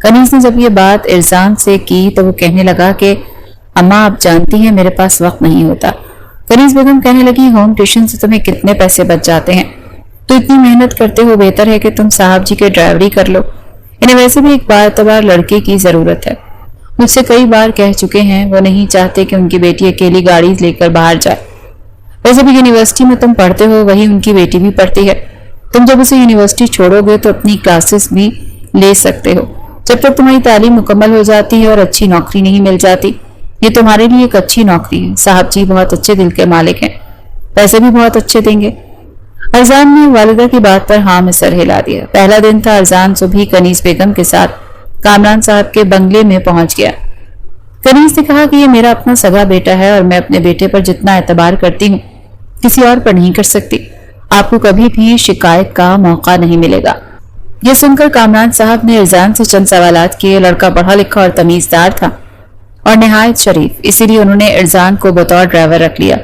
کنیز نے جب یہ بات ارزان سے کی تو وہ کہنے لگا کہ اماں آپ جانتی ہیں میرے پاس وقت نہیں ہوتا۔ کنیز بیگم کہنے لگی ہوم ٹیوشن سے تمہیں کتنے پیسے بچ جاتے ہیں، تو اتنی محنت کرتے ہو بہتر ہے کہ تم صاحب جی کے ڈرائیوری کر لو، انہیں ویسے بھی ایک باعتبار لڑکے کی ضرورت ہے۔ مجھ سے کئی بار کہہ چکے ہیں وہ نہیں چاہتے کہ ان کی بیٹی اکیلی گاڑی لے کر باہر جائے۔ ویسے بھی یونیورسٹی میں تم پڑھتے ہو وہی ان کی بیٹی بھی پڑھتی ہے، تم جب اسے یونیورسٹی چھوڑو گے تو اپنی کلاسز بھی لے سکتے ہو جب تک تمہاری تعلیم مکمل ہو جاتی ہے اور اچھی نوکری نہیں مل جاتی۔ یہ تمہارے لیے ایک اچھی نوکری ہے، صاحب جی بہت اچھے دل کے مالک ہیں، پیسے بھی بہت اچھے دیں گے۔ ارزان نے والدہ کی بات پر ہاں میں سر ہلا دیا۔ پہلا دن تھا، ارزان صبح کنیز بیگم کے ساتھ کامران صاحب کے بنگلے میں پہنچ گیا۔ کنیز نے کہا کہ یہ میرا اپنا سگا بیٹا ہے اور میں اپنے بیٹے پر جتنا اعتبار کرتی ہوں کسی اور پر نہیں کر سکتی، آپ کو کبھی بھی شکایت کا موقع نہیں ملے گا۔ یہ سن کر کامران صاحب نے ارزان سے چند سوالات کیے۔ لڑکا پڑھا لکھا اور تمیزدار تھا اور نہایت شریف، اسی لیے انہوں نے ارزان کو بطور ڈرائیور رکھ لیا۔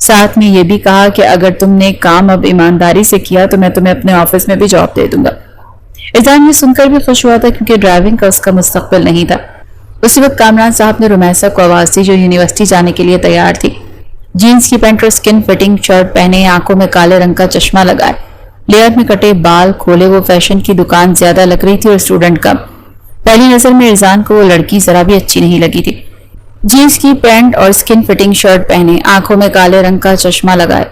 ساتھ میں یہ بھی کہا کہ اگر تم نے کام اب ایمانداری سے کیا تو میں تمہیں اپنے آفس میں بھی جاب دے دوں گا۔ ارزان یہ سن کر بھی خوش ہوا تھا کیونکہ ڈرائیونگ کا اس کا مستقبل نہیں تھا۔ اسی وقت کامران صاحب نے رمیسا کو آواز دی جو یونیورسٹی جانے کے لیے تیار تھی۔ جینز کی پینٹ اور سکن فٹنگ شرٹ پہنے، آنکھوں میں کالے رنگ کا چشمہ لگائے، لیئر میں کٹے بال کھولے، وہ فیشن کی دکان زیادہ لگ رہی تھی اور اسٹوڈنٹ کم۔ پہلی نظر میں ارزان کو وہ لڑکی ذرا بھی اچھی نہیں لگی تھی۔ جینز کی پینٹ اور سکن فٹنگ شرٹ پہنے، آنکھوں میں کالے رنگ کا چشمہ لگائے،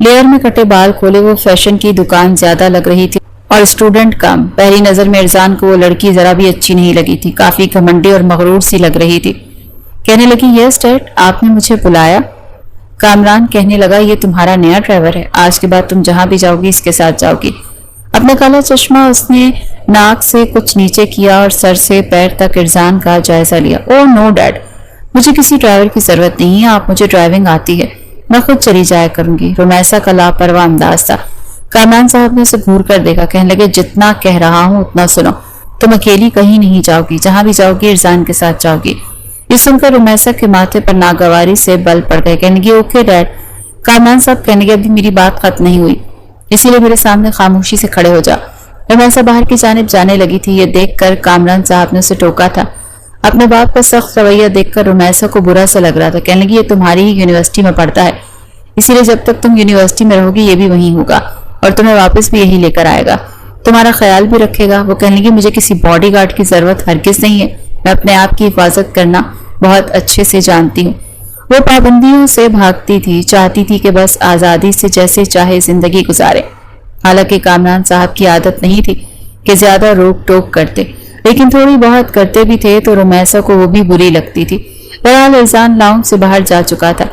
لیئر میں کٹے بال کھولے، وہ فیشن کی دکان زیادہ لگ رہی تھی اور اسٹوڈنٹ کم۔ پہلی نظر میں ارزان کو وہ لڑکی ذرا بھی اچھی نہیں لگی تھی، کافی گھمنڈی اور مغرور سی لگ رہی تھی۔ کہنے لگی یس ڈیڈ، آپ نے مجھے بلایا؟ کامران کہنے لگا یہ تمہارا نیا ڈرائیور ہے، آج کے بعد تم جہاں بھی جاؤ گی اس کے ساتھ جاؤ گی۔ اپنا کالا چشمہ اس نے ناک سے کچھ نیچے کیا اور سر سے پیر تک ارزان کا جائزہ لیا۔ او نو ڈیڈ، مجھے کسی ڈرائیور کی ضرورت نہیں ہے، آپ مجھے ڈرائیونگ آتی ہے، میں خود چلی جایا کروں گی۔ رمیسا کا لاپرواہ انداز تھا۔ کامران صاحب نے اسے گھور کر دیکھا، کہنے لگے جتنا کہہ رہا ہوں اتنا سنو، تم اکیلی کہیں نہیں جاؤ گی، جہاں بھی جاؤ گی ارزان کے ساتھ جاؤ گی۔ یہ سن کر رمیسا کے ماتھے پر ناگواری سے بل پڑ گئے، کہنے لگی اوکے ڈیڈ۔ کامران صاحب کہنے لگے ابھی میری بات ختم نہیں ہوئی، اسی لیے میرے سامنے خاموشی سے کھڑے ہو جا۔ رمیسا باہر کی جانب جانے لگی تھی، یہ دیکھ کر کامران صاحب نے اسے ٹوکا تھا۔ اپنے باپ کا سخت رویہ دیکھ کر رمیسا کو برا سا لگ رہا تھا، کہنے لگی یہ تمہاری ہی یونیورسٹی میں پڑھتا ہے، اسی لیے جب تک تم یونیورسٹی میں رہو گی یہ بھی وہیں ہوگا اور تمہیں واپس بھی یہی لے کر آئے گا، تمہارا خیال بھی رکھے گا۔ وہ کہنے لگی مجھے کسی باڈی گارڈ کی ضرورت ہرگز نہیں ہے، میں اپنے آپ کی حفاظت کرنا بہت اچھے سے جانتی ہوں۔ وہ پابندیوں سے بھاگتی تھی، چاہتی تھی کہ بس آزادی سے جیسے چاہے زندگی گزارے۔ حالانکہ کامران صاحب کی عادت نہیں تھی کہ زیادہ روک ٹوک کرتے، لیکن تھوڑی بہت کرتے بھی تھے تو رمیسا کو وہ بھی بری لگتی تھی۔ بہرحال ارزان لاؤنج سے باہر جا چکا تھا،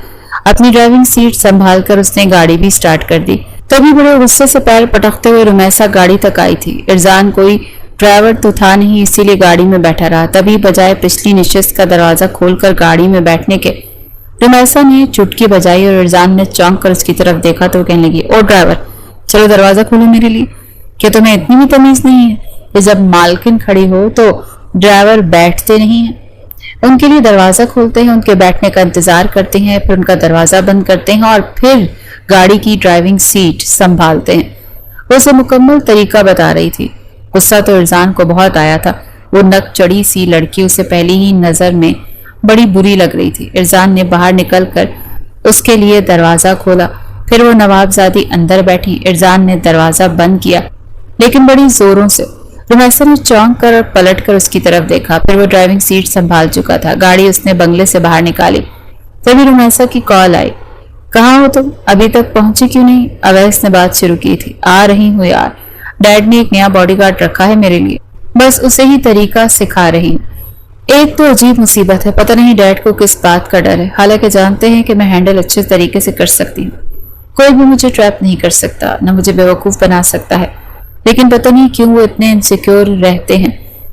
اپنی ڈرائیونگ سیٹ سنبھال کر اس نے گاڑی بھی سٹارٹ کر دی۔ تبھی بڑے غصے سے پیر پٹکتے ہوئے رمیسا گاڑی تک آئی تھی۔ ارزان کوئی ڈرائیور تو تھا نہیں، اسی لیے گاڑی میں بیٹھا رہا۔ تبھی بجائے پچھلی نشست کا دروازہ کھول کر گاڑی میں بیٹھنے کے رمیسا نے چٹکی بجائی اور ارزان نے چونک کر اس کی طرف دیکھا تو کہنے لگی او ڈرائیور چلو دروازہ کھولو میرے لیے، کیا تمہیں اتنی بھی تمیز نہیں ہے کہ جب مالکن کھڑی ہو تو ڈرائیور بیٹھتے نہیں ہیں، ان کے لیے دروازہ کھولتے ہیں، ان کے بیٹھنے کا انتظار کرتے ہیں، پھر ان کا دروازہ بند کرتے ہیں اور پھر گاڑی کی ڈرائیونگ سیٹ سنبھالتے ہیں۔ وہ اسے مکمل طریقہ بتا رہی تھی۔ غصہ تو ارزان کو بہت آیا تھا، وہ نک چڑی سی لڑکی اسے پہلی ہی نظر میں بڑی بری لگ رہی تھی۔ ارزان نے باہر نکل کر اس کے لیے دروازہ کھولا، پھر وہ نوابزادی اندر بیٹھی۔ ارزان نے دروازہ بند کیا لیکن بڑی زوروں سے۔ رمیسا نے چونک کر اور پلٹ کر اس کی طرف دیکھا، پھر وہ ڈرائیونگ سیٹ سنبھال چکا تھا۔ گاڑی اس نے بنگلے سے باہر نکالی، تبھی رمیسا کی کال آئی، کہاں ہو تم، ابھی تک پہنچی کیوں نہیں؟ اویس نے بات شروع کی تھی، آ رہی ہوں یار، ڈیڈ نے ایک نیا باڈی گارڈ رکھا ہے میرے لیے، بس اسے ہی طریقہ سکھا رہی ہوں۔ ایک تو عجیب مصیبت ہے، پتہ نہیں ڈیڈ کو کس بات کا ڈر ہے، حالانکہ جانتے ہیں کہ میں ہینڈل اچھے طریقے سے کر سکتی ہوں، کوئی بھی مجھے ٹریپ نہیں کر سکتا، نہ مجھے بیوقوف بنا سکتا ہے، لیکن پتہ نہیں کیوں وہ اتنے انسیکیور رہتے ہیں۔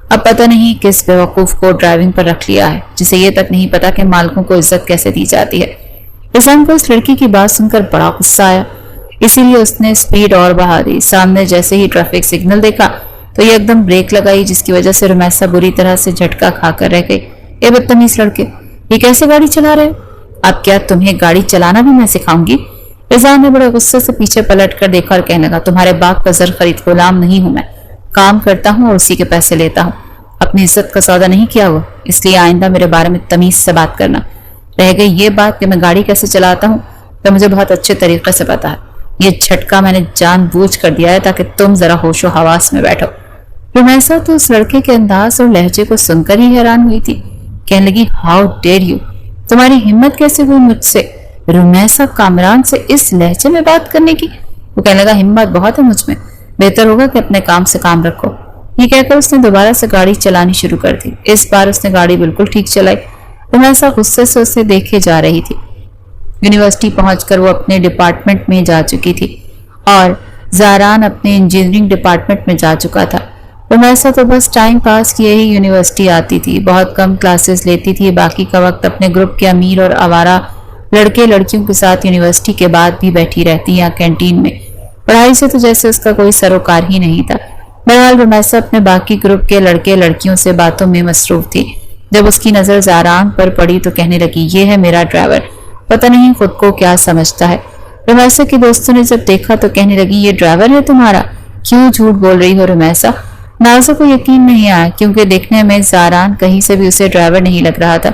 اب پتہ نہیں کس بیوقوف کو ڈرائیونگ پر رکھ لیا ہے جسے یہ تک نہیں پتا کہ مالکوں کو عزت کیسے دی جاتی ہے۔ ارزان کو اس لڑکی کی بات سن کر بڑا غصہ آیا، اسی لیے اس نے سپیڈ اور بڑھا دی۔ سامنے جیسے ہی ٹریفک سگنل دیکھا تو یہ ایک دم بریک لگائی، جس کی وجہ سے رمیسا بری طرح سے جھٹکا کھا کر رہ گئی۔ اے بدتمیز لڑکے، یہ کیسے گاڑی چلا رہے ہو؟ اب کیا تمہیں گاڑی چلانا بھی میں سکھاؤں گی؟ ارزان نے بڑے غصے سے پیچھے پلٹ کر دیکھا اور کہنے لگا تمہارے باپ کا زر خرید غلام نہیں ہوں میں، کام کرتا ہوں اور اسی کے پیسے لیتا ہوں، اپنی عزت کا سودا نہیں کیا ہوا، اس لیے آئندہ میرے بارے میں تمیز سے بات کرنا۔ رہ گئی یہ بات کہ میں گاڑی کیسے چلاتا ہوں تو مجھے بہت اچھے طریقے سے پتا ہے۔ یہ جھٹکا میں نے جان بوجھ کر دیا ہے تاکہ تم ذرا ہوش و حواس میں بیٹھو۔ رمیسا تو اس لڑکے کے انداز اور لہجے کو سن کر ہی حیران ہوئی تھی۔ کہنے لگی ہاؤ ڈیئر یو، تمہاری ہمت کیسے ہوئی مجھ سے رمیسا کامران سے اس لہجے میں بات کرنے کی؟ وہ کہنے لگا ہمت بہت ہے مجھ میں، بہتر ہوگا کہ اپنے کام سے کام رکھو۔ یہ کہہ کر اس نے دوبارہ سے گاڑی چلانی شروع کر دی۔ اس بار اس نے گاڑی بالکل ٹھیک چلائی۔ رمیسا غصے سے اسے دیکھے جا رہی تھی۔ یونیورسٹی پہنچ کر وہ اپنے ڈپارٹمنٹ میں جا چکی تھی اور زاران اپنے انجینئرنگ ڈپارٹمنٹ میں جا چکا تھا۔ رمیسا تو بس ٹائم پاس کیے ہی یونیورسٹی آتی تھی، بہت کم کلاسز لیتی تھی، باقی کا وقت اپنے گروپ کے امیر اور آوارہ لڑکے لڑکیوں کے ساتھ یونیورسٹی کے بعد بھی بیٹھی رہتی یا کینٹین میں۔ پڑھائی سے تو جیسے اس کا کوئی سروکار ہی نہیں تھا۔ بہرحال رمیسا اپنے باقی گروپ کے لڑکے لڑکیوں سے باتوں میں مصروف تھی۔ جب اس کی نظر زاران پر پڑی تو کہنے لگی یہ ہے میرا ڈرائیور، پتہ نہیں خود کو کیا سمجھتا ہے۔ رمیسا کی دوستوں نے جب دیکھا تو کہنے لگی یہ ڈرائیور ہے تمہارا، کیوں جھوٹ بول رہی ہو رمیسا؟ نازا کو یقین نہیں آیا کیونکہ دیکھنے میں زاران کہیں سے بھی اسے ڈرائیور نہیں لگ رہا تھا،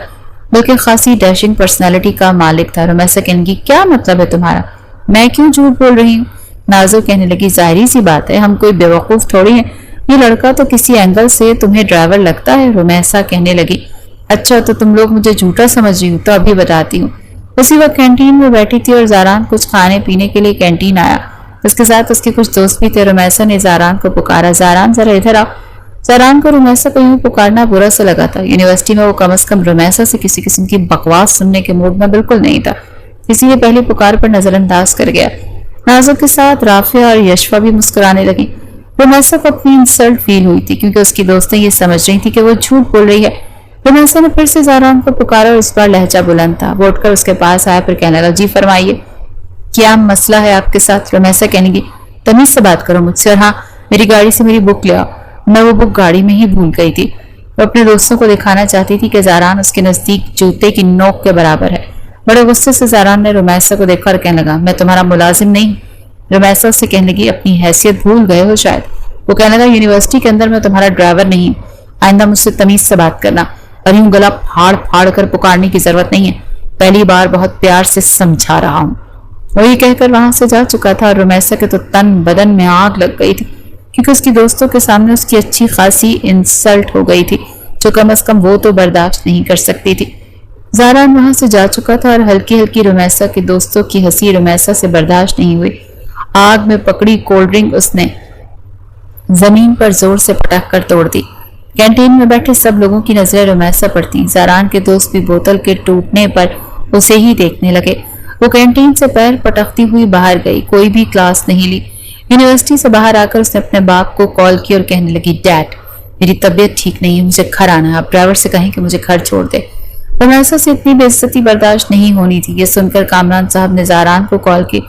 بلکہ خاصی ڈیشنگ پرسنالٹی کا مالک تھا۔ رمیسا کہنے لگی کیا مطلب ہے تمہارا، میں کیوں جھوٹ بول رہی ہوں؟ نازو کہنے لگی ظاہری سی بات ہے، ہم کوئی بیوقوف تھوڑی ہیں، یہ لڑکا تو کسی اینگل سے تمہیں ڈرائیور لگتا ہے۔ رمیسا کہنے لگی اچھا تو تم لوگ مجھے جھوٹا سمجھ رہی ہو، تو ابھی بتاتی ہوں۔ اسی وقت کینٹین میں بیٹھی تھی اور زاران کچھ کھانے پینے کے لیے کینٹین آیا، اس کے ساتھ اس کے کچھ دوست بھی تھے۔ رمیسا نے زاران کو پکارا زاران ذرا ادھر آؤ۔ زاران کو رمیسا کو یوں پکارنا برا سا لگا تھا۔ یونیورسٹی میں وہ کم از کم رمیسا سے کسی قسم کی بکواس سننے کے موڈ میں بالکل نہیں تھا، اسی لیے پہلی پکار پر نظر انداز کر گیا۔ نازو کے ساتھ رافیہ اور یشوا بھی مسکرانے لگی۔ رمیسا کو اپنی انسلٹ فیل ہوئی تھی کیونکہ اس کی دوستیں یہ سمجھ رہی تھی کہ وہ جھوٹ بول رہی ہے۔ رمیسا نے پھر سے زاران کو پکارا اور اس بار لہجہ بلند تھا۔ وہ اٹھ کر اس کے پاس آیا، پھر کہنے لگا جی فرمائیے، کیا مسئلہ ہے آپ کے ساتھ؟ رمیسا کہنے لگی تمیز سے بات کرو مجھ سے، اور ہاں میری گاڑی سے میری بک لے آؤ، میں وہ بک گاڑی میں ہی بھول گئی تھی۔ وہ اپنے دوستوں کو دکھانا چاہتی تھی کہ زاران اس کے نزدیک جوتے کی نوک کے برابر ہے۔ بڑے غصے سے زاران نے رمیسا کو دیکھ کر کہنے لگا میں تمہارا ملازم نہیں۔ رمیسا سے کہنے لگی اپنی حیثیت بھول گئے ہو شاید۔ وہ کہنے لگا یونیورسٹی کے اندر میں تمہارا ڈرائیور نہیں، آئندہ مجھ سے تمیز سے بات کرنا، اور یوں گلا پھاڑ پھاڑ کر پکارنے کی ضرورت نہیں ہے، پہلی بار بہت پیار سے سمجھا رہا ہوں۔ وہی کہہ کر وہاں سے جا چکا تھا اور رمیسا کے تو تن بدن میں آگ لگ گئی تھی کیونکہ اس کی دوستوں کے سامنے اس کی اچھی خاصی انسلٹ ہو گئی تھی جو کم از کم وہ تو برداشت نہیں کر سکتی تھی۔ زاران وہاں سے جا چکا تھا اور ہلکی ہلکی رمیسا کے دوستوں کی ہنسی رمیسا سے برداشت نہیں ہوئی۔ آگ میں پکڑی کولڈ ڈرنک اس نے زمین پر زور سے پٹک کر توڑ دی۔ کینٹین میں بیٹھے سب لوگوں کی نظریں رمیسا پر تھیں۔ زاران کے دوست بھی بوتل کے ٹوٹنے پر اسے ہی دیکھنے لگے۔ وہ کینٹین سے پیر پٹکتی ہوئی باہر گئی، کوئی بھی کلاس نہیں لی۔ یونیورسٹی سے باہر آ کر اس نے اپنے باپ کو کال کی اور کہنے لگی ڈیڈ میری طبیعت ٹھیک نہیں ہے، مجھے گھر آنا ہے، آپ ڈرائیور سے کہیں کہ مجھے گھر چھوڑ دے۔ رمیسا سے اتنی بے عزتی برداشت نہیں ہونی تھی۔ یہ سن کر کامران صاحب نے زاران کو کال کی،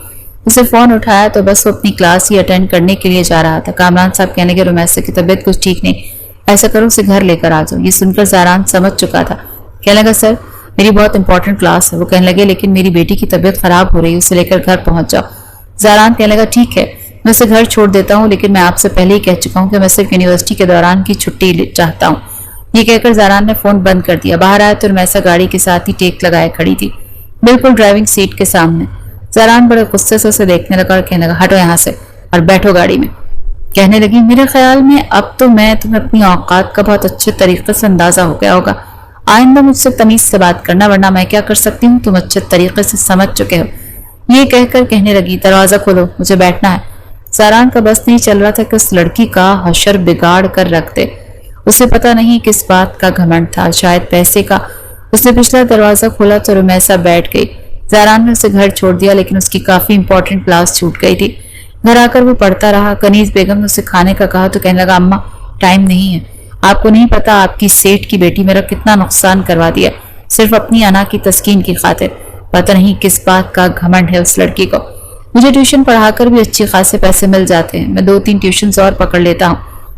اسے فون اٹھایا تو بس وہ اپنی کلاس ہی اٹینڈ کرنے کے لیے جا رہا تھا۔ کامران صاحب کہنے لگے رمیسا کی طبیعت کچھ ٹھیک نہیں، ایسا کرو اسے گھر لے کر آ جاؤ۔ یہ سن کر زاران سمجھ چکا تھا، کہنے لگا سر میری بہت امپورٹنٹ کلاس ہے۔ وہ کہنے لگے لیکن میری بیٹی کی طبیعت خراب ہو رہی ہے، اسے لے کر گھر پہنچ جاؤ۔ زاران کہنے لگا ٹھیک ہے میں اسے گھر چھوڑ دیتا ہوں، لیکن میں آپ سے پہلے ہی کہہ چکا ہوں کہ میں صرف یونیورسٹی کے دوران کی چھٹی چاہتا ہوں۔ یہ کہہ کر زاران نے فون بند کر دیا۔ باہر آیا تو رمیسا گاڑی کے ساتھ ہی ٹیک لگائے کھڑی تھی، بالکل ڈرائیونگ سیٹ کے سامنے۔ زاران بڑے غصے سے اسے دیکھنے لگا اور کہنے لگا ہٹو یہاں سے اور بیٹھو گاڑی میں۔ کہنے لگی میرے خیال میں اب تو میں تمہیں اپنی اوقات کا بہت اچھے طریقے سے اندازہ ہو گیا ہوگا، آئندہ مجھ سے تمیز سے بات کرنا، ورنہ میں کیا کر سکتی ہوں، تم اچھے طریقے سے سمجھ چکے ہو۔ یہ کہہ کر کہنے لگی دروازہ کھولو مجھے بیٹھنا ہے۔ زاران کا بس نہیں چل رہا تھا کہ اس لڑکی کا حشر بگاڑ کر رکھ دے۔ اسے پتہ نہیں کس بات کا گھمنڈ تھا، شاید پیسے کا۔ اس نے پچھلا دروازہ کھولا تو رمیسا بیٹھ گئی۔ زاران نے اسے گھر چھوڑ دیا لیکن اس کی کافی امپورٹنٹ کلاس چھوٹ گئی تھی۔ گھر آ کر وہ پڑھتا رہا۔ کنیز بیگم نے اسے کھانے کا کہا تو کہنے لگا اماں ٹائم نہیں ہے، آپ کو نہیں پتا آپ کی سیٹ کی بیٹی میرا کتنا نقصان کروا دیا صرف اپنی انا کی تسکین کی خاطر۔ پتہ نہیں کس بات کا گھمنڈ ہے اس لڑکی کو۔ مجھے ٹیوشن پڑھا کر بھی اچھے خاصے پیسے مل جاتے ہیں، میں 2-3 ٹیوشنز اور پکڑ لیتا ہوں۔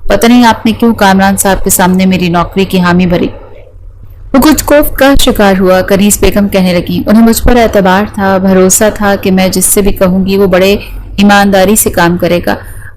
پتہ نہیں آپ نے کیوں کامران صاحب کے سامنے میری نوکری کی حامی بھری۔ وہ کچھ خوف کا شکار ہوا۔ کنیز بیگم کہنے لگی انہیں مجھ پر اعتبار تھا، بھروسہ تھا کہ میں جس سے بھی کہوں گی وہ بڑے ایمانداری سے کام کرے گا۔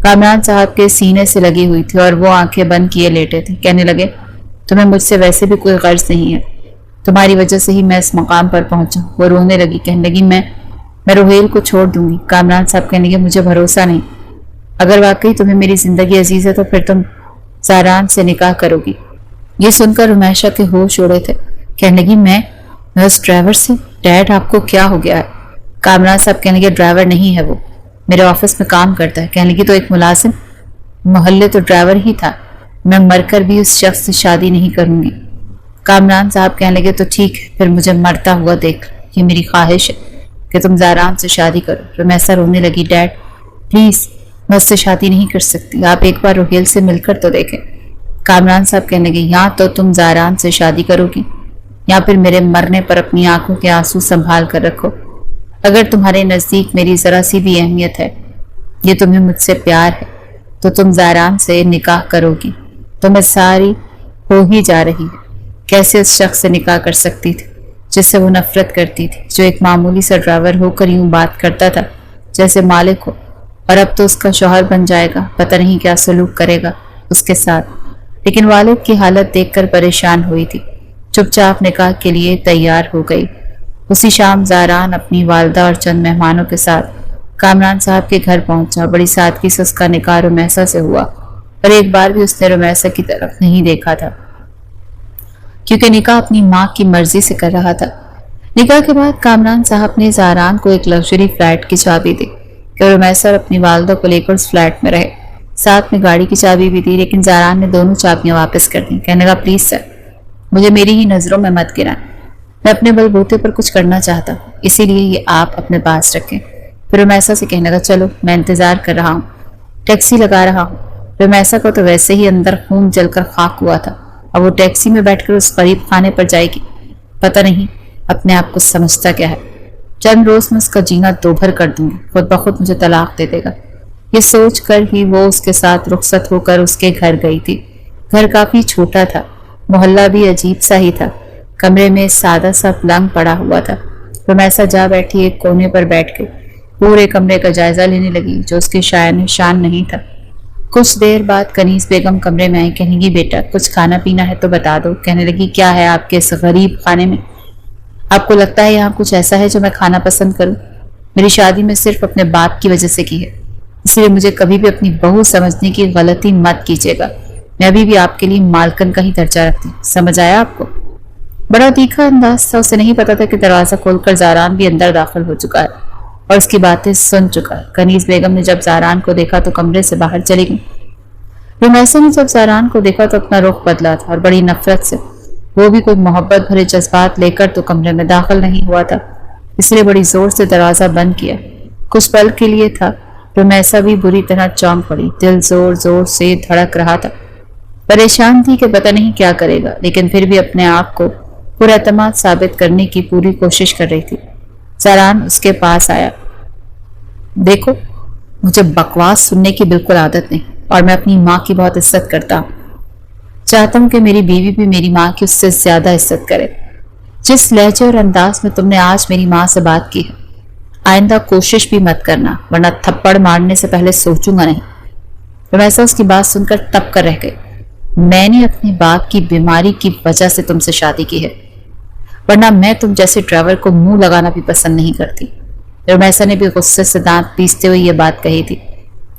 کامران صاحب کے سینے سے لگی ہوئی تھی اور وہ آنکھیں بند کیے لیٹے تھے. کہنے لگے تمہیں مجھ سے ویسے بھی کوئی غرض نہیں ہے, تمہاری وجہ سے ہی میں اس مقام پر پہنچا. وہ رونے لگی, کہنے لگی میں روحیل کو چھوڑ دوں گی. کامران صاحب کہنے لگے مجھے بھروسہ نہیں, اگر واقعی تمہیں میری زندگی عزیز ہے تو پھر تم زاران سے نکاح کرو گی. یہ سن کر رمیشہ کے ہوش اڑے تھے. کہنے لگی میں اس ڈرائیور سے, ڈیڈ آپ کو کیا ہو گیا ہے؟ کامران صاحب کہنے لگے ڈرائیور نہیں ہے, وہ میرے آفس میں کام کرتا ہے. کہنے لگی تو ایک ملازم, محلے تو ڈرائیور ہی تھا, میں مر کر بھی اس شخص سے شادی نہیں کروں گی. کامران صاحب کہنے لگے تو ٹھیک ہے, پھر مجھے مرتا ہوا دیکھ, یہ میری خواہش ہے کہ تم زاران سے شادی کرو. رمیسا رونے لگی, ڈیڈ پلیز میں اس سے شادی نہیں کر سکتی, آپ ایک بار روحیل سے مل کر تو دیکھیں. کامران صاحب کہنے لگے یا تو تم زاران سے شادی کرو گی یا پھر میرے مرنے پر اپنی آنکھوں کے آنسو سنبھال کر رکھو. اگر تمہارے نزدیک میری ذرا سی بھی اہمیت ہے, یہ تمہیں مجھ سے پیار ہے, تو تم زاران سے نکاح کرو گی. تو میں ساری ہو ہی جا رہی ہے, کیسے اس شخص سے نکاح کر سکتی تھی جس سے وہ نفرت کرتی تھی, جو ایک معمولی سا ڈرائیور ہو کر یوں بات کرتا تھا جیسے مالک ہو, اور اب تو اس کا شوہر بن جائے گا, پتہ نہیں کیا سلوک کرے گا اس کے ساتھ. لیکن والد کی حالت دیکھ کر پریشان ہوئی تھی, چپ چاپ نکاح کے لیے تیار ہو گئی. اسی شام زاران اپنی والدہ اور چند مہمانوں کے ساتھ کامران صاحب کے گھر پہنچا. بڑی سادگی سے اس کا نکاح رمیسا سے ہوا, اور ایک بار بھی اس نے رمیسا کی طرف نہیں دیکھا تھا, کیونکہ نکاح اپنی ماں کی مرضی سے کر رہا تھا. نکاح کے بعد کامران صاحب نے زاران کو ایک لگژری فلیٹ کی چابی دی کہ رمیسا اور اپنی والدہ کو لے کر اس فلیٹ میں رہے. ساتھ میں گاڑی کی چابی بھی دی, لیکن زاران نے دونوں چابیاں واپس کر دیں. کہنے لگا پلیز سر, مجھے میری ہی نظروں میں مت گرائیں, میں اپنے بل بوتے پر کچھ کرنا چاہتا ہوں, اسی لیے یہ آپ اپنے پاس رکھیں. پھر رمیسا سے کہنے لگا چلو میں انتظار کر رہا ہوں, ٹیکسی لگا رہا ہوں. رمیسا کو تو ویسے ہی اندر خون جل کر خاک ہوا تھا, اب وہ ٹیکسی میں بیٹھ کر اس غریب خانے پر جائے گی, پتہ نہیں اپنے آپ کو سمجھتا کیا ہے. چند روز میں اس کا جینا دوبھر کر دوں گی, خود بخود مجھے طلاق دے دے گا. یہ سوچ کر ہی وہ اس کے ساتھ رخصت ہو کر اس کے گھر گئی تھی. گھر کافی چھوٹا تھا, محلہ بھی عجیب سا ہی تھا. کمرے میں سادہ سا پلنگ پڑا ہوا تھا. رمیسا جا بیٹھی ایک کونے پر بیٹھ کے پورے کمرے کا جائزہ لینے لگی, جو اس کی شان نہیں تھا. کچھ دیر بعد کنیز بیگم کمرے میں آئی. کہنے لگی بیٹا کچھ کھانا پینا ہے تو بتا دو. کہنے لگی کیا ہے آپ کے اس غریب خانے میں, آپ کو لگتا ہے یہاں کچھ ایسا ہے جو میں کھانا پسند کروں؟ میری شادی میں صرف اپنے باپ کی وجہ سے کی ہے, اس لیے مجھے کبھی بھی اپنی بہو سمجھنے کی غلطی مت کیجیے گا. میں ابھی بھی آپ کے لیے مالکن کا ہی درجہ رکھتی ہوں, سمجھ آیا آپ کو؟ بڑا تیکھا انداز تھا, اسے نہیں پتا تھا کہ دروازہ کھول کر زاران بھی اندر داخل ہو چکا ہے اور اس کی باتیں سن چکا ہے. کنیز بیگم نے جب زاران کو دیکھا تو کمرے سے باہر چلی گئی. رمیسا نے جب زاران کو دیکھا تو اپنا رخ بدلا تھا, اور بڑی نفرت سے, وہ بھی کوئی محبت بھرے جذبات لے کر تو کمرے میں داخل نہیں ہوا تھا, اس لیے بڑی زور سے دروازہ بند کیا. کچھ پل کے لیے تھا رمیسا بھی بری طرح چونک پڑی, دل زور زور سے دھڑک رہا تھا. پریشان تھی کہ پتہ نہیں کیا کرے گا, لیکن پھر بھی اپنے آپ کو پورا اعتماد ثابت کرنے کی پوری کوشش کر رہی تھی. زاران اس کے پاس آیا. دیکھو مجھے بکواس سننے کی بالکل عادت نہیں, اور میں اپنی ماں کی بہت عزت کرتا ہوں. چاہتا ہوں کہ میری بیوی بھی میری ماں کی اس سے زیادہ عزت کرے. جس لہجے اور انداز میں تم نے آج میری ماں سے بات کی ہے, آئندہ کوشش بھی مت کرنا, ورنہ تھپڑ مارنے سے پہلے سوچوں گا نہیں. رمیسا اس کی بات سن کر تپ کر رہ گئی. میں نے اپنے باپ کی بیماری کی وجہ سے تم سے شادی کی ہے, ورنہ میں تم جیسے ڈرائیور کو منہ لگانا بھی پسند نہیں کرتی. رمیسا نے بھی غصے سے دانت پیستے ہوئے یہ بات کہی تھی.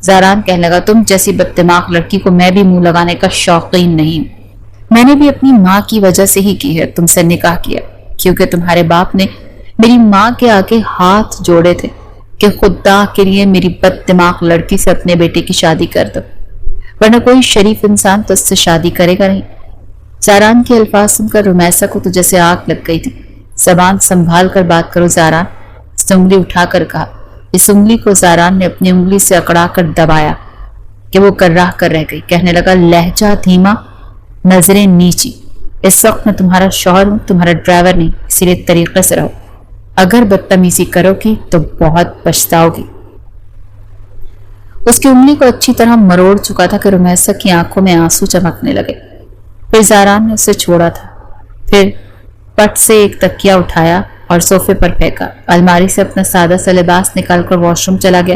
زاران کہنے لگا تم جیسی بد دماغ لڑکی کو میں بھی منہ لگانے کا شوقین نہیں. میں نے بھی اپنی ماں کی وجہ سے ہی کی ہے تم سے نکاح کیا, کیونکہ تمہارے باپ نے میری ماں کے آگے ہاتھ جوڑے تھے کہ خدا کے لیے میری بد دماغ لڑکی سے اپنے بیٹے کی شادی کر دو, ورنہ کوئی شریف انسان تو اس سے شادی کرے گا نہیں. زاران کے الفاظ سن کر رمیسا کو تو جیسے آگ لگ گئی تھی. زبان سنبھال کر بات کرو زاران, اس نے انگلی اٹھا کر کہا. اس انگلی کو زاران نے اپنی انگلی سے اکڑا کر دبایا کہ وہ کرراہ کر رہ گئی. کہنے لگا لہجہ دھیما, نظریں نیچی. اس وقت میں تمہارا شوہر ہوں, تمہارا ڈرائیور نہیں, اسی لیے طریقے سے رہو. اگر بدتمیزی کرو گی تو بہت پچھتاؤ گی. اس کی انگلی کو اچھی طرح مروڑ چکا تھا کہ رمیسا کی آنکھوں میں آنسو چمکنے لگے. پھر زاران نے اسے چھوڑا تھا. پھر پٹ سے ایک تکیا اٹھایا اور صوفے پر پھینکا. الماری سے اپنا سادہ سا لباس نکال کر واش روم چلا گیا.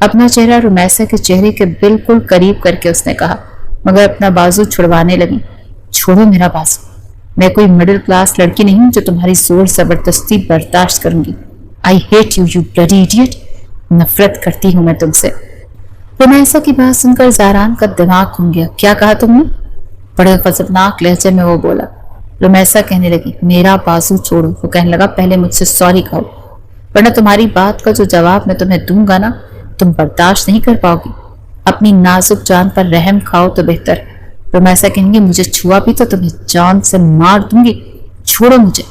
اپنا چہرہ رمیسا کے چہرے کے بالکل قریب کر کے اس نے کہا، مگر اپنا بازو چھڑوانے لگی۔ چھوڑو میرا بازو، میں کوئی مڈل کلاس لڑکی نہیں ہوں جو تمہاری زور زبردستی برداشت کروں گی۔ I hate you, you bloody idiot! نفرت کرتی ہوں میں تم سے۔ رمیسا کی بات سن کر زہران کا دماغ گھوم گیا۔ کیا کہا تم نے؟ بڑے غضبناک لہجے میں وہ بولا۔ رمیسا کہنے لگی، میرا بازو چھوڑو۔ وہ کہنے لگا، پہلے مجھ سے سوری کہو، ورنہ تمہاری بات کا جو جواب میں تمہیں دوں گا نا، تم برداشت نہیں کر پاؤ گی۔ اپنی نازک جان پر رحم کھاؤ تو بہتر۔ رمیسا کہیں گے، مجھے چھوا بھی تو تمہیں جان سے مار دوں گی، چھوڑو مجھے۔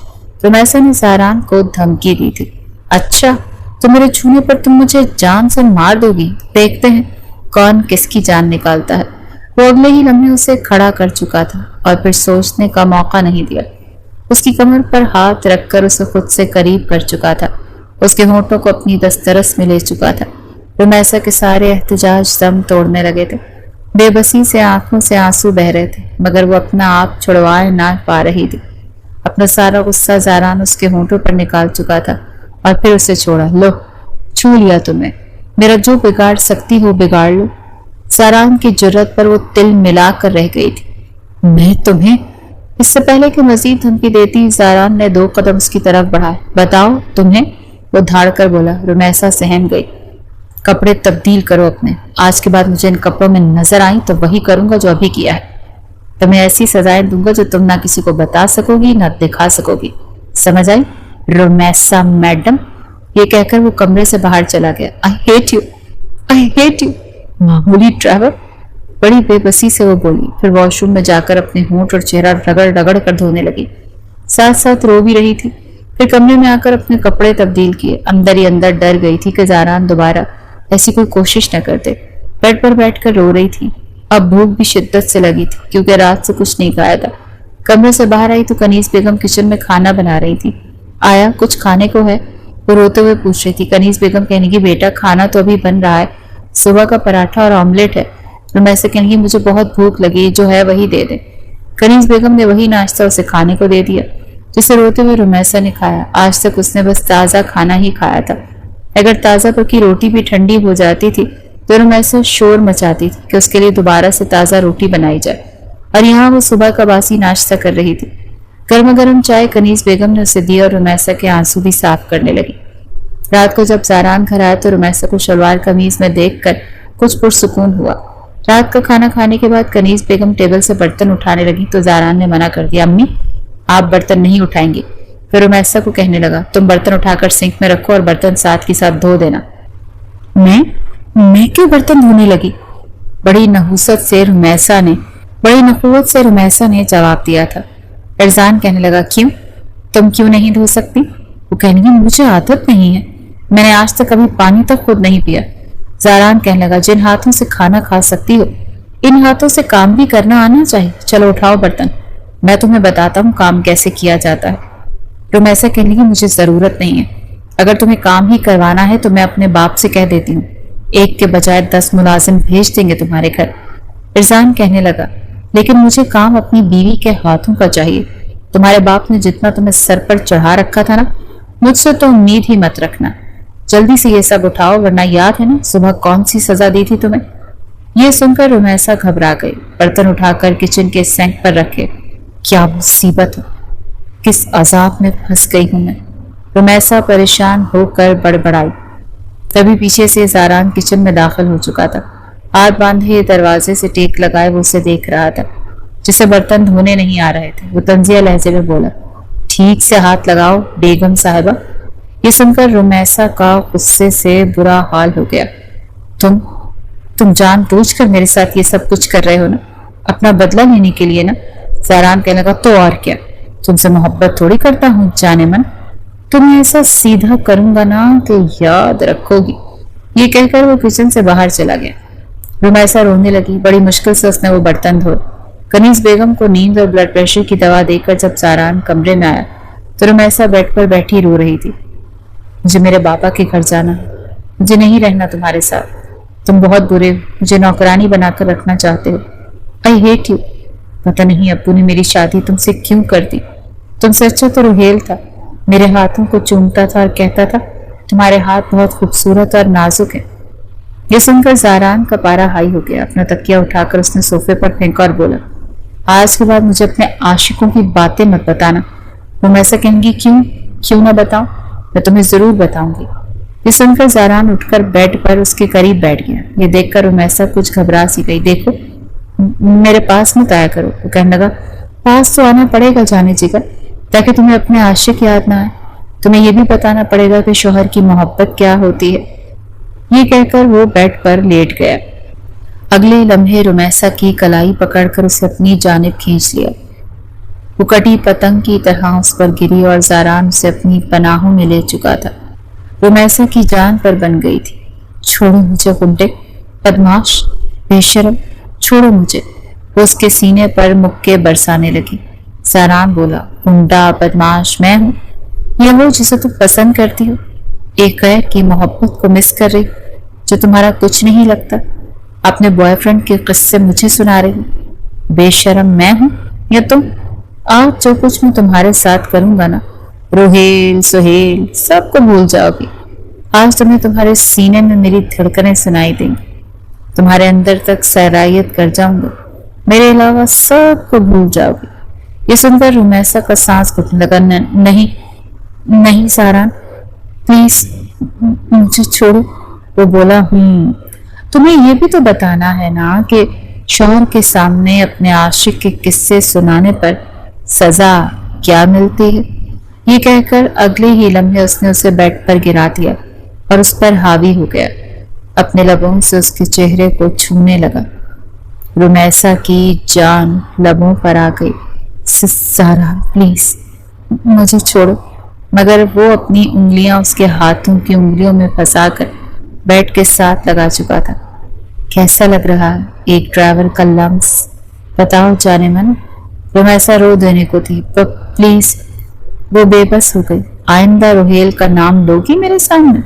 رمیسا نے زہران کو دھمکی دی تھی۔ اچھا، تو میرے چھونے پر تم مجھے جان سے مار دو گی؟ دیکھتے ہیں کون کس کی جان نکالتا ہے۔ وہ اگلے ہی لمحے اسے کھڑا کر چکا تھا اور پھر سوچنے کا موقع نہیں دیا۔ اس کی کمر پر ہاتھ رکھ کر اسے خود سے قریب کر چکا تھا، اس کے ہونٹوں کو اپنی دسترس میں لے چکا تھا۔ رمیسا کے سارے احتجاج دم توڑنے لگے تھے، بے بسی سے آنکھوں سے آنسو بہ رہے تھے، مگر وہ اپنا آپ چھڑوائے نہ پا رہی تھی۔ اپنا سارا غصہ زہران اس کے ہونٹوں پر نکال چکا تھا اور پھر اسے چھوڑا۔ لو، چھو لیا تمہیں، میرا جو بگاڑ سکتی ہو بگاڑ لو۔ زہران کی جرت پر وہ تل ملا کر رہ گئی تھی۔ میں تمہیں؟ اس سے پہلے کہ مزید دھمکی دیتی، زہران نے 2 قدم اس کی طرف بڑھائے۔ بتاؤ تمہیں؟ وہ دھاڑ کر بولا۔ رمیسا سہم گئی۔ کپڑے تبدیل کرو اپنے، آج کے بعد مجھے ان کپڑوں میں نظر آئی تو وہی کروں گا جو ابھی کیا ہے۔ تمہیں ایسی سزائیں دوں گا جو تم نہ کسی کو بتا سکو گی نہ دکھا سکو گی، سمجھ آئی رمیسا میڈم؟ یہ کہہ کر وہ کمرے سے باہر چلا گیا۔ I hate you, I hate you! معمولی ڈرائیور! بڑی بے بسی سے وہ بولی، پھر واش روم میں جا کر اپنے ہونٹ اور چہرہ رگڑ رگڑ کر دھونے لگی، ساتھ ساتھ رو بھی رہی تھی۔ پھر کمرے میں آ کر اپنے کپڑے تبدیل کیے۔ اندر ہی اندر ڈر گئی تھی کہ زہران دوبارہ ایسی کوئی کوشش نہ کرتے۔ بیڈ پر بیٹھ کر رو رہی تھی۔ اب بھوک بھی شدت سے لگی تھی کیونکہ رات سے کچھ نہیں کھایا تھا۔ کمرے سے باہر آئی تو کنیز بیگم کچن میں کھانا بنا رہی تھی۔ آیا کچھ کھانے کو ہے؟ وہ روتے ہوئے پوچھ رہی تھی۔ کنیز بیگم کہنے کی، بیٹا کھانا تو ابھی بن رہا ہے، صبح کا پراٹھا اور آملیٹ ہے۔ رمیسا کہنے کی، مجھے بہت بھوک لگی، جو ہے وہی دے دے۔ کنیز بیگم نے وہی ناشتہ اسے کھانے کو دے دیا جسے روتے ہوئے رمیسا نے کھایا۔ آج تک اس نے بس تازہ کھانا ہی کھایا تھا۔ اگر تازہ پکی روٹی بھی ٹھنڈی ہو جاتی تھی تو رمیسا شور مچاتی تھی کہ اس کے لیے دوبارہ سے تازہ روٹی بنائی جائے، اور یہاں وہ صبح کا باسی ناشتہ کر رہی تھی۔ گرما گرم چائے کنیز بیگم نے اسے دی اور رمیسا کے آنسو بھی صاف کرنے لگی۔ رات کو جب زہران گھر آیا تو رمیسا کو شلوار قمیض میں دیکھ کر کچھ پرسکون ہوا۔ رات کا کھانا کھانے کے بعد کنیز بیگم ٹیبل سے برتن اٹھانے لگی تو زہران نے منع کر دیا۔ امی، آپ برتن نہیں اٹھائیں گے۔ پھر رمیسا کو کہنے لگا، تم برتن اٹھا کر سنک میں رکھو اور برتن ساتھ کے ساتھ دھو دینا۔ میں کیوں برتن دھونے لگی؟ بڑی نحوست سے رمیسا نے جواب دیا تھا۔ ارزان کہنے لگا، کیوں؟ تم کیوں نہیں دھو سکتی؟ وہ کہنے لگی، مجھے عادت نہیں ہے، میں نے آج تک کبھی پانی تک خود نہیں پیا۔ زہران کہنے لگا، جن ہاتھوں سے کھانا کھا سکتی ہو ان ہاتھوں سے کام بھی کرنا آنا چاہیے۔ چلو اٹھاؤ برتن، میں تمہیں بتاتا ہوں کام کیسے کیا جاتا ہے۔ رمیسا کہنے لگی، مجھے ضرورت نہیں ہے، اگر تمہیں کام ہی کروانا ہے تو میں اپنے باپ سے کہہ دیتی ہوں، 1 کے بجائے 10 ملازم بھیج دیں گے تمہارے گھر۔ ارزان کہنے لگا، لیکن مجھے کام اپنی بیوی کے ہاتھوں کا چاہیے۔ تمہارے باپ نے جتنا تمہیں سر پر چڑھا رکھا تھا نا، مجھ سے تو امید ہی مت رکھنا۔ جلدی سے یہ سب اٹھاؤ، ورنہ یاد ہے نا صبح کون سی سزا دی تھی تمہیں؟ یہ سن کر رمیسا گھبرا گئی، برتن اٹھا کر کچن کے سینک پر رکھے۔ کیا مصیبت ہے، کس عذاب میں پھنس گئی ہوں میں، رمیسا پریشان ہو کر بڑبڑائی۔ تبھی پیچھے سے زہران کچن میں داخل ہو چکا تھا، ہاتھ باندھے دروازے سے ٹیک لگائے وہ اسے دیکھ رہا تھا جسے برتن دھونے نہیں آ رہے تھے۔ وہ طنزیہ لہجے میں بولا، ٹھیک سے ہاتھ لگاؤ بیگم صاحبہ۔ یہ سن کر رمیسا کا غصے سے برا حال ہو گیا۔ تم جان بوجھ کر میرے ساتھ یہ سب کچھ کر رہے ہو نا، اپنا بدلہ لینے کے لیے نا؟ زہران کہنے لگا، تو اور کیا، تم سے محبت تھوڑی کرتا ہوں جانے من، تمہیں ایسا سیدھا کروں گا نا کہ یاد رکھو گی۔ یہ کہہ کر وہ کچن سے باہر چلا گیا۔ رمیسا رونے لگی، بڑی مشکل سے اس نے وہ برتن دھوئے۔ کنیز بیگم کو نیند اور بلڈ پریشر کی دوا دے کر جب زہران کمرے میں آیا تو رمیسا بیڈ پر بیٹھی رو رہی تھی۔ مجھے میرے بابا کے گھر جانا، مجھے نہیں رہنا تمہارے ساتھ، تم بہت برے ہو، مجھے نوکرانی بنا کر رکھنا چاہتے ہو۔ I hate you! پتہ نہیں ابو نے میری شادی تم سے کیوں کر دی، تم سے اچھا تو روہیل تھا، میرے ہاتھوں کو چومتا تھا اور کہتا تھا تمہارے ہاتھ بہت خوبصورت اور نازک ہیں۔ یہ سن کر زاران کا پارا ہائی ہو گیا. اپنا تکیہ اٹھا کر اس نے صوفے پر پھینکا اور بولا, آج کے بعد مجھے اپنے عاشقوں کی باتیں مت بتانا. رمیسا کہیں گی کیوں نہ بتاؤں, میں تمہیں ضرور بتاؤں گی. یہ سن کر زاران اٹھ کر بیڈ پر اس کے قریب بیٹھ گیا. یہ دیکھ کر رمیسا کچھ گھبرا سی گئی. دیکھو میرے پاس مت آیا کرو. وہ کہنے لگا, پاس تو آنا پڑے گا جانے جگر, تاکہ تمہیں اپنے عاشق یاد نہ آئے. تمہیں یہ بھی بتانا پڑے گا کہ شوہر کی محبت کیا ہوتی ہے. یہ کہہ کر وہ بیڈ پر لیٹ گیا. اگلے لمحے رمیسا کی کلائی پکڑ کر اسے اپنی جانب کھینچ لیا. وہ کٹی پتنگ کی طرح اس پر گری اور زاران اسے اپنی پناہوں میں لے چکا تھا. رمیسا کی جان پر بن گئی تھی. چھوڑو مجھے غنڈے, بدماش, بے شرم, چھوڑو مجھے. وہ اس کے سینے پر مکے برسانے لگی. زاران بولا, غنڈا بدماش میں ہوں, یہ وہ جسے تم پسند کرتی ہو, ایک غیر کی محبت کو مس کر رہی جو تمہارا کچھ نہیں لگتا. اپنے بوائے فرینڈ کے قصے مجھے سنا رہی. بے شرم میں ہوں یا تم؟ آج جو کچھ میں تمہارے ساتھ کروں گا نا, روہیل سہیل سب کو بھول جاؤ گی. آج تمہیں تمہارے سینے میں میری دھڑکنیں سنائی دیں گی. تمہارے اندر تک سیرائیت کر جاؤں گا. میرے علاوہ سب کو بھول جاؤ گی. یہ سن کر رمیسا کا سانس گھٹنے لگا. نہیں زاران, پلیز مجھے چھوڑو. وہ بولا, تمہیں یہ بھی تو بتانا ہے نا کہ شوہر کے سامنے اپنے عاشق کے قصے سنانے پر سزا کیا ملتی ہے. یہ کہہ کر اگلے ہی لمحے اس نے اسے بیڈ پر گرا دیا اور اس پر حاوی ہو گیا. اپنے لبوں سے اس کے چہرے کو چھونے لگا. رمیسا کی جان لبوں پر آ گئی. زاران پلیز مجھے چھوڑو. مگر وہ اپنی انگلیاں اس کے ہاتھوں کی انگلیوں میں پھنسا کر بیڈ کے ساتھ لگا چکا تھا. کیسا لگ رہا ہے ایک ڈرائیور کا لمس, بتاؤ جانے من. رمیسا رو دینے کو تھی, پر پلیز. وہ بے بس ہو گئی. آئندہ روہیل کا نام لوگی میرے سامنے؟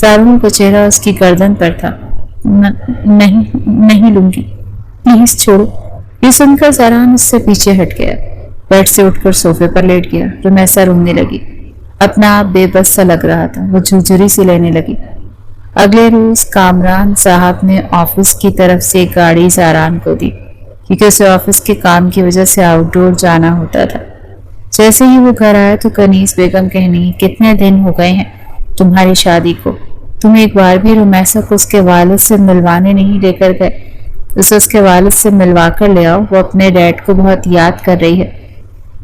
زاران کا چہرہ اس کی گردن پر تھا. نہیں لوں گی, پلیز چھوڑو. یہ سن کر زاران اس سے پیچھے ہٹ گیا. بیڈ سے اٹھ کر صوفے پر لیٹ گیا. رمیسا رونے لگی. اپنا آپ بے بس سا لگ رہا تھا. وہ جھرجھری سی لینے لگی. اگلے روز کامران صاحب نے آفس کی طرف سے گاڑی زاران کو دی, کیونکہ اسے آفس کے کام کی وجہ سے آؤٹ ڈور جانا ہوتا تھا. جیسے ہی وہ گھر آیا تو کنیز بیگم کہنی, کتنے دن ہو گئے ہیں تمہاری شادی کو, تم ایک بار بھی رمیسا کو اس کے والد سے ملوانے نہیں لے کر گئے. اسے اس کے والد سے ملوا کر لے آؤ, وہ اپنے ڈیڈ کو بہت یاد کر رہی ہے.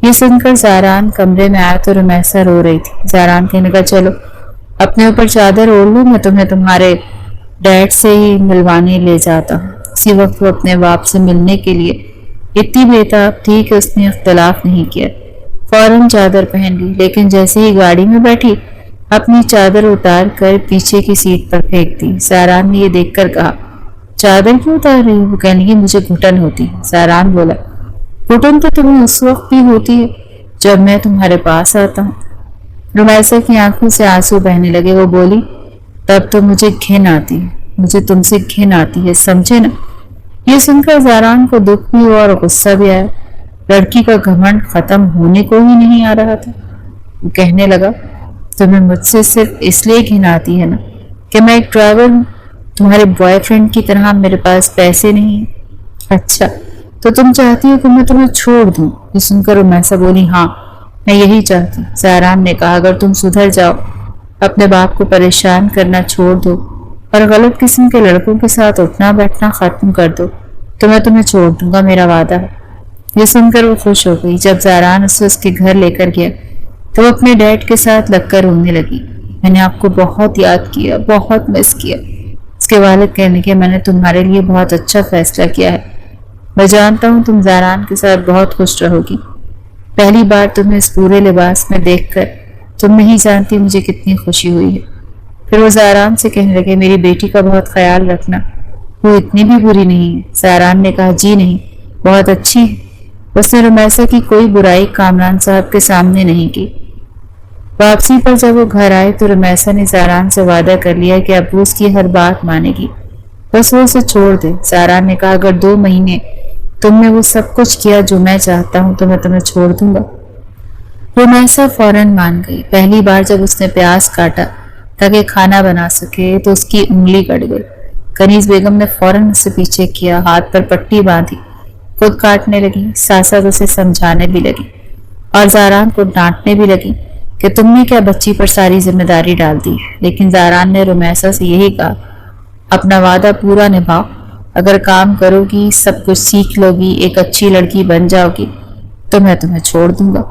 یہ سن کر زاران کمرے میں آیا تو رمیسا رو رہی تھی. زاران کہنے لگا, چلو اپنے اوپر چادر اوڑھ لوں, میں تمہیں تمہارے ڈیڈ سے ہی ملوانے لے جاتا ہوں. اسی وقت وہ اپنے باپ سے ملنے کے لیے اتنی بےتاب تھی کہ اس نے اختلاف نہیں کیا. فوراً چادر پہن لی, لیکن جیسے ہی گاڑی میں بیٹھی اپنی چادر اتار کر پیچھے کی سیٹ پر پھینک دی. زاران نے یہ دیکھ کر کہا, چادر کیوں اتار رہی؟ وہ کہنے لگی, مجھے گھٹن ہوتی ہے. زاران بولا, گھٹن تو تمہیں اس وقت بھی ہوتی ہے جب میں تمہارے پاس آتا ہوں. رمیسا کی آنکھوں سے آنسو بہنے لگے. وہ بولی, تب تو مجھے گھن آتی ہے, مجھے تم سے گھن آتی ہے, سمجھے نا. یہ سن کر زاران کو دکھ بھی اور غصہ بھی آیا. لڑکی کا گھمنڈ ختم ہونے کو ہی نہیں آ رہا تھا. وہ کہنے لگا, تمہیں مجھ سے صرف اس لیے گھن آتی ہے نا کہ میں ایک ڈرائیور ہوں, تمہارے بوائے فرینڈ کی طرح میرے پاس پیسے نہیں ہیں. اچھا, تو تم چاہتی ہو کہ میں تمہیں چھوڑ دوں؟ یہ سن کر رمیسا بولی, ہاں میں یہی چاہتی. زاران نے کہا, اگر تم سدھر جاؤ, اپنے باپ کو پریشان کرنا چھوڑ دو اور غلط قسم کے لڑکوں کے ساتھ اٹھنا بیٹھنا ختم کر دو, تو میں تمہیں چھوڑ دوں گا, میرا وعدہ ہے. یہ سن کر وہ خوش ہو گئی. جب زاران اسے اس کے گھر لے کر گیا تو وہ اپنے ڈیڈ کے ساتھ لگ کر رونے لگی. میں نے آپ کو بہت یاد کیا, بہت مس کیا. اس کے والد کہنے لگے, میں نے تمہارے لیے بہت اچھا فیصلہ کیا ہے. میں جانتا ہوں تم زاران کے ساتھ بہت خوش رہو گی. پہلی بار تمہیں اس پورے لباس میں دیکھ کر تم نہیں جانتی مجھے کتنی خوشی ہوئی ہے. پھر وہ زاران سے کہنے لگے, میری بیٹی کا بہت خیال رکھنا, وہ اتنی بھی بری نہیں ہے. زاران نے کہا, جی نہیں, بہت اچھی ہے. اس نے رمیسا کی کوئی برائی کامران صاحب کے سامنے نہیں کی. واپسی پر جب وہ گھر آئے تو رمیسا نے زاران سے وعدہ کر لیا کہ ابو اس کی ہر بات مانے گی, بس وہ اسے چھوڑ دے. زاران نے کہا, اگر 2 مہینے تم نے وہ سب کچھ کیا جو میں چاہتا ہوں تو میں تمہیں چھوڑ دوں گا. رمیسا فوراً مان گئی. پہلی بار جب اس نے پیاز کاٹا تاکہ کھانا بنا سکے تو اس کی انگلی کٹ گئی. کنیز بیگم نے فوراً اسے پیچھے کیا، ہاتھ پر پٹی باندھی، خود کاٹنے لگی، ساتھ ساتھ اسے سمجھانے بھی لگی اور زاران کو ڈانٹنے بھی لگی کہ تم نے کیا بچی پر ساری ذمہ داری ڈال دی۔ لیکن زاران نے رمیسا سے یہی کہا، اپنا وعدہ پورا نبھاؤ، اگر کام کرو گی، سب کچھ سیکھ لو گی، ایک اچھی لڑکی بن جاؤ گی تو میں تمہیں چھوڑ دوں گا،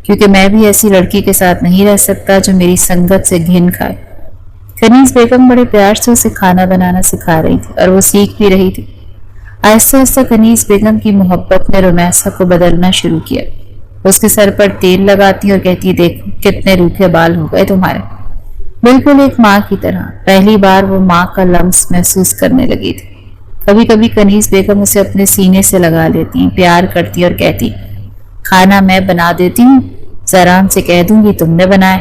کیونکہ میں بھی ایسی لڑکی کے ساتھ نہیں رہ سکتا جو میری سنگت سے گھن کھائے۔ کنیز بیگم بڑے پیار سے اسے کھانا بنانا سکھا رہی تھی اور وہ سیکھ بھی رہی تھی۔ آہستہ آہستہ کنیز بیگم کی محبت نے رمیسا کو بدلنا شروع کیا۔ اس کے سر پر تیل لگاتی اور کہتی، دیکھو کتنے روکھے بال ہو گئے تمہارے، بالکل ایک ماں کی طرح۔ پہلی بار وہ ماں کا لمس محسوس کرنے لگی تھی۔ کبھی کبھی کنیز بیگم اسے اپنے سینے سے لگا لیتی، پیار کرتی اور کہتی، کھانا میں بنا دیتی ہوں، زاران سے کہہ دوں گی تم نے بنائے۔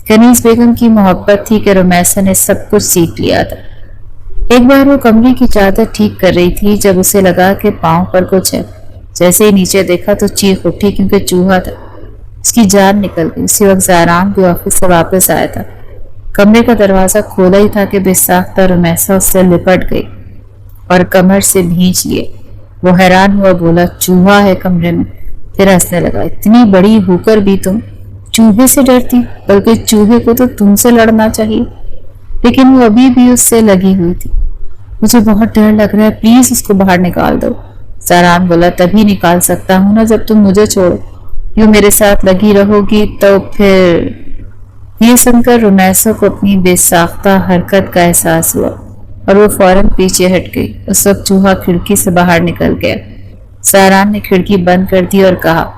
کنیز بیگم کی محبت تھی کہ رمیسا نے سب کچھ سیکھ لیا تھا۔ ایک بار وہ کمرے کی چادر ٹھیک کر رہی تھی جب اسے لگا کہ پاؤں پر کچھ ہے۔ جیسے ہی نیچے دیکھا تو چیخ اٹھی کیونکہ چوہا تھا۔ اس کی جان نکل گئی۔ اسی وقت زاران بھی آفس سے واپس آیا تھا۔ کمرے کا دروازہ کھولا ہی تھا کہ بے ساختہ رمیسا اس سے لپٹ گئی اور کمر سے بھینچ لیے۔ وہ حیران ہوا، بولا، چوہا ہے کمرے میں؟ پھر ہنسنے لگا، اتنی بڑی ہو کر بھی تم چوہے سے ڈرتی؟ بلکہ چوہے کو تو تم سے لڑنا چاہیے۔ لیکن وہ ابھی بھی اس سے لگی ہوئی تھی۔ مجھے بہت ڈر لگ رہا ہے، پلیز اس کو باہر نکال دو۔ زاران بولا، تبھی نکال سکتا ہوں نا جب تم مجھے چھوڑو، یوں میرے ساتھ لگی رہو گی تو پھر۔ یہ سن کر رمیسا کو اپنی بے ساختہ حرکت کا احساس ہوا اور وہ فوراً پیچھے ہٹ گئی۔ اس وقت چوہا کھڑکی سے باہر نکل گیا۔ زاران نے کھڑکی بند کر دی اور کہا،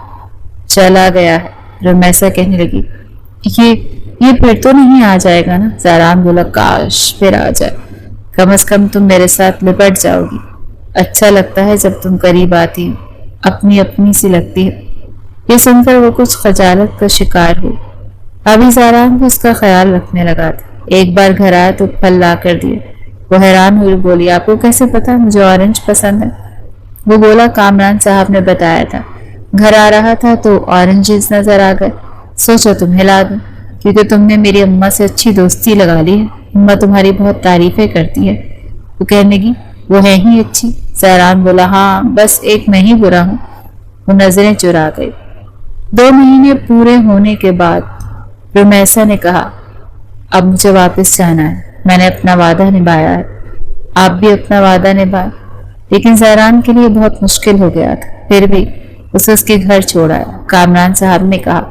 چلا گیا ہے۔ رمیسا کہنے لگی، یہ پھر تو نہیں آ جائے گا نا؟ زاران بولا، کاش پھر آ جائے، کم از کم تم میرے ساتھ لپٹ جاؤ گی۔ اچھا لگتا ہے جب تم قریب آتی ہو، اپنی سی لگتی ہے۔ یہ سن کر وہ کچھ خجالت کا شکار ہوئی۔ ابھی زاران بھی اس کا خیال رکھنے لگا تھا۔ ایک بار گھر آیا تو پھل لا کر دیے۔ وہ حیران ہوئی، بولی، آپ کو کیسے پتا مجھے آرنج پسند ہے؟ وہ بولا، کامران صاحب نے بتایا تھا۔ گھر آ رہا تھا تو آرنجز نظر آ گئے، سوچا تمہیں لا دوں، کیونکہ تم نے میری اماں سے اچھی دوستی لگا لی ہے، اماں تمہاری بہت تعریفیں کرتی ہے۔ وہ کہنے لگی، وہ ہے ہی اچھی۔ زاران بولا، ہاں بس ایک میں ہی برا ہوں۔ وہ نظریں چرا گئی۔ 2 مہینے پورے ہونے کے بعد رمیسا نے کہا، اب مجھے واپس جانا ہے، میں نے اپنا وعدہ نبھایا ہے، آپ بھی اپنا وعدہ نبھائے۔ لیکن زاران کے لیے بہت مشکل ہو گیا تھا، پھر بھی اسے اس کے گھر چھوڑا۔ کامران صاحب نے کہا،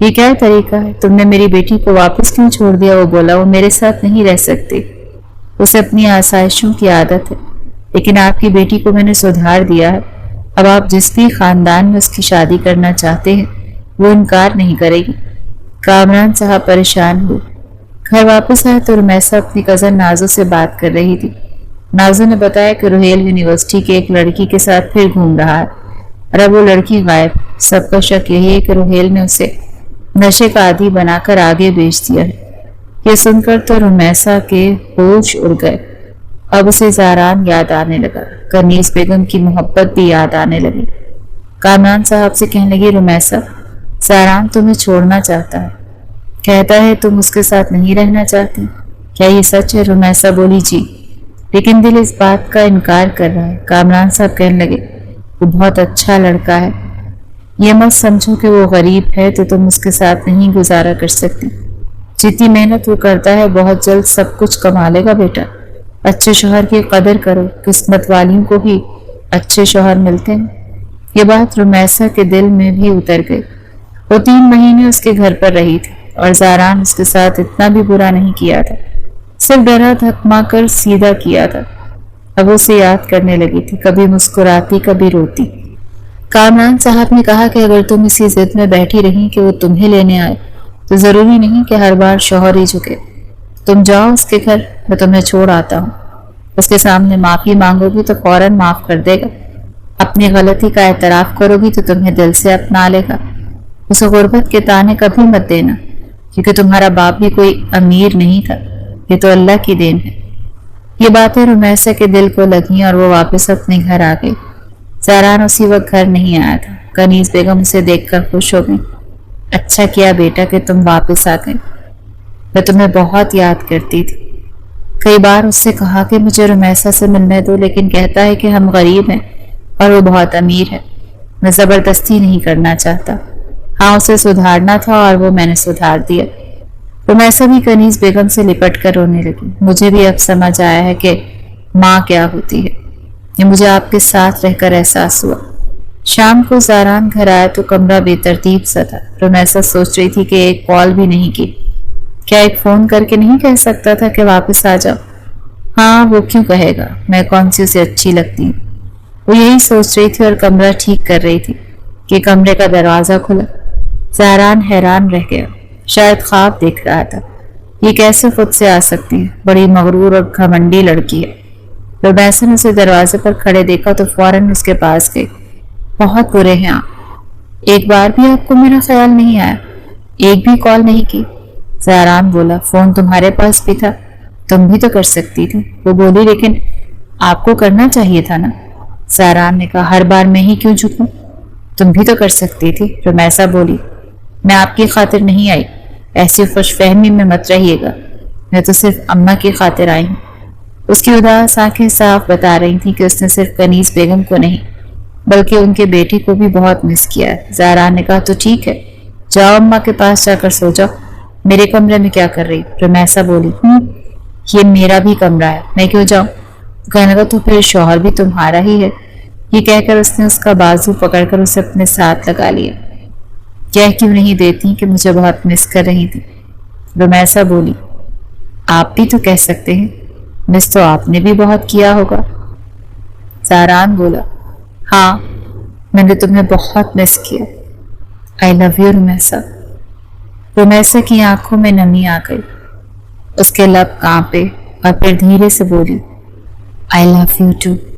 یہ کیا طریقہ ہے، تم نے میری بیٹی کو واپس کیوں چھوڑ دیا؟ وہ بولا، وہ میرے ساتھ نہیں رہ سکتی، اسے اپنی آسائشوں کی عادت ہے، لیکن آپ کی بیٹی کو میں نے سدھار دیا ہے، اب آپ جس بھی خاندان میں اس کی شادی کرنا چاہتے ہیں وہ انکار نہیں کرے گی۔ کامران صاحب پریشان ہوئے۔ گھر واپس آئے تو رمیسا اپنی کزن نازو سے بات کر رہی تھی۔ نازو نے بتایا کہ روہیل یونیورسٹی کے ایک لڑکی کے ساتھ پھر گھوم رہا ہے اور اب وہ لڑکی غائب۔ سب کا شک یہی ہے کہ روہیل نے اسے نشے کا عادی بنا کر آگے بیچ دیا ہے۔ یہ سن کر تو رمیسا کے ہوش اڑ گئے۔ اب اسے زاران یاد آنے لگا، کنیز بیگم کی محبت بھی یاد آنے لگی۔ کامران صاحب سے کہنے لگی، رمیسا، زاران تمہیں چھوڑنا چاہتا ہے، کہتا ہے تم اس کے ساتھ نہیں رہنا چاہتی، کیا یہ سچ ہے؟ رمیسا بولی، جی، لیکن دل اس بات کا انکار کر رہا ہے۔ کامران صاحب کہنے لگے، وہ بہت اچھا لڑکا ہے، یہ مت سمجھو کہ وہ غریب ہے تو تم اس کے ساتھ نہیں گزارا کر سکتی، جتنی محنت وہ کرتا ہے بہت جلد سب کچھ کما لے گا بیٹا۔ اچھے شوہر کی قدر کرو، قسمت والیوں کو ہی اچھے شوہر ملتے ہیں۔ یہ بات رمیسا کے دل میں بھی اتر گئی۔ وہ 3 مہینے اس کے گھر پر رہی تھی اور زاران اس کے ساتھ اتنا بھی برا نہیں کیا تھا، صرف ڈرا دھکما کر سیدھا کیا تھا۔ اب اسے یاد کرنے لگی تھی، کبھی مسکراتی کبھی روتی۔ کامران صاحب نے کہا کہ اگر تم اسی ضد میں بیٹھی رہی کہ وہ تمہیں لینے آئے تو ضروری نہیں کہ ہر بار شوہر ہی جھکے، تم جاؤ اس کے گھر، میں تمہیں چھوڑ آتا ہوں، اس کے سامنے معافی مانگو گی تو فوراً معاف کر دے گا، اپنی غلطی کا اعتراف کرو گی تو تمہیں دل سے اپنا لے گا۔ اسے غربت کے تانے کبھی مت دینا، کیونکہ تمہارا باپ بھی کوئی امیر نہیں تھا، یہ تو اللہ کی دین ہے۔ یہ باتیں رمیسا کے دل کو لگیں اور وہ واپس اپنے گھر آ گئی۔ زاران اسی وقت گھر نہیں آیا تھا۔ کنیز بیگم اسے دیکھ کر خوش ہو گئی۔ اچھا کیا بیٹا کہ تم واپس آ گئے، میں تمہیں بہت یاد کرتی تھی۔ کئی بار اس سے کہا کہ مجھے رمیسا سے ملنے دو، لیکن کہتا ہے کہ ہم غریب ہیں اور وہ بہت امیر ہے۔ میں زبردستی نہیں کرنا چاہتا۔ ہاں، اسے سدھارنا تھا اور وہ میں نے سدھار دیا۔ رمیسا بھی کنیز بیگم سے لپٹ کر رونے لگی۔ مجھے بھی اب سمجھ آیا ہے کہ ماں کیا ہوتی ہے، یہ مجھے آپ کے ساتھ رہ کر احساس ہوا۔ شام کو زاران گھر آیا تو کمرہ بے ترتیب سا تھا۔ رمیسا سوچ رہی تھی کہ ایک کال بھی نہیں کی۔ کیا ایک فون کر کے نہیں کہہ سکتا تھا کہ واپس آ جاؤ؟ ہاں، وہ کیوں کہے گا، میں کون سی اسے اچھی لگتی ہوں؟ وہ یہی سوچ رہی تھی اور کمرہ ٹھیک کر رہی تھی کہ کمرے کا دروازہ کھلا۔ زاران حیران رہ گیا، شاید خواب دیکھ رہا تھا۔ یہ کیسے خود سے آ سکتی ہے؟ بڑی مغرور اور گھمنڈی لڑکی ہے۔ رمیسا نے اسے دروازے پر کھڑے دیکھا تو فوراً اس کے پاس گئی۔ بہت برے ہیں آپ، ایک بار بھی آپ کو میرا خیال نہیں آیا، ایک بھی کال نہیں کی؟ زاران بولا، فون تمہارے پاس بھی تھا، تم بھی تو کر سکتی تھی۔ وہ بولی، لیکن آپ کو کرنا چاہیے تھا نا۔ زاران نے کہا، ہر بار میں ہی کیوں جھکوں؟ تم بھی تو کر سکتی تھی۔ رمیسا بولی، میں آپ کی خاطر نہیں آئی، ایسی خوش فہمی میں مت رہیے گا، میں تو صرف اماں کی خاطر آئی ہوں۔ اس کی اداس آنکھیں صاف بتا رہی تھیں کہ اس نے صرف کنیز بیگم کو نہیں بلکہ ان کے بیٹی کو بھی بہت مس کیا ہے۔ زاران نے کہا، تو ٹھیک ہے، جاؤ اماں کے پاس جا کر سو جاؤ، میرے کمرے میں کیا کر رہی؟ رمیسا بولی، یہ میرا بھی کمرہ ہے، میں کیوں جاؤں؟ کہنے لگا، تو پھر شوہر بھی تمہارا ہی ہے۔ یہ کہہ کر اس نے اس کا بازو پکڑ کر اسے اپنے ساتھ لگا لیا۔ کہہ کیوں نہیں دیتی کہ مجھے بہت مس کر رہی تھی؟ رمیسا بولی، آپ بھی تو کہہ سکتے ہیں، مس تو آپ نے بھی بہت کیا ہوگا۔ زاران بولا، ہاں، میں نے تمہیں بہت مس کیا۔ آئی لو یو رمیسا۔ رمیسا کی آنکھوں میں نمی آ گئی، اس کے لب کانپے اور پھر دھیرے سے بولی، آئی لو یو ٹو۔